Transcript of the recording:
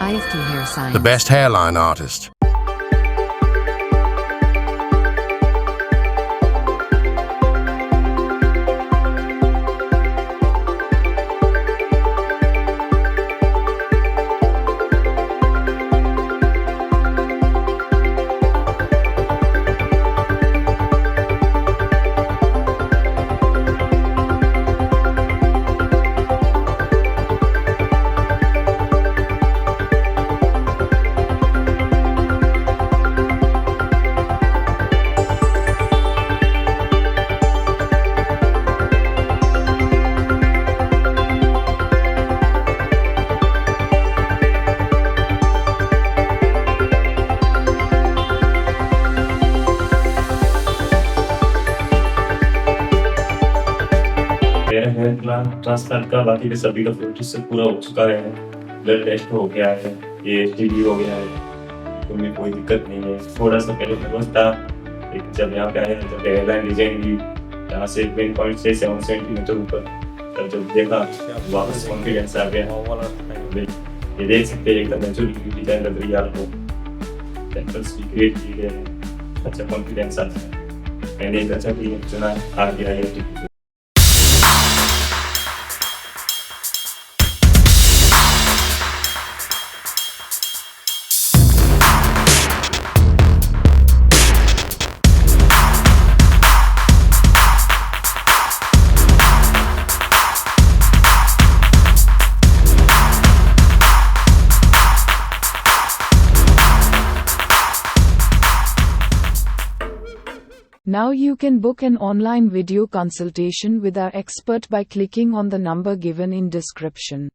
IFT Hair Science. The best hairline artist. मेरा hair transplant का बाकी के सभी का प्रोसेस से पूरा हो चुका है। ब्लड टेस्ट हो गया है, ये टीबी हो गया है, तो में कोई दिक्कत नहीं है। थोड़ा सा पहले नर्वस था, लेकिन जब यहाँ पे आया जब हेयरलाइन डिजाइन की यहाँ से 1.7 सेंटीमीटर ऊपर, तब जब देखा वापस कॉन्फिडेंस आ गया। ये देख सकते हैं एकदम नेचुरल डिजाइन लग रही है आपको, टेम्पल्स भी क्रिएट किए गए हैं, अच्छा कॉन्फिडेंस आता है। मैंने एक अच्छा क्लिनिक चुना, आ गया है। Now you can book an online video consultation with our expert by clicking on the number given in description.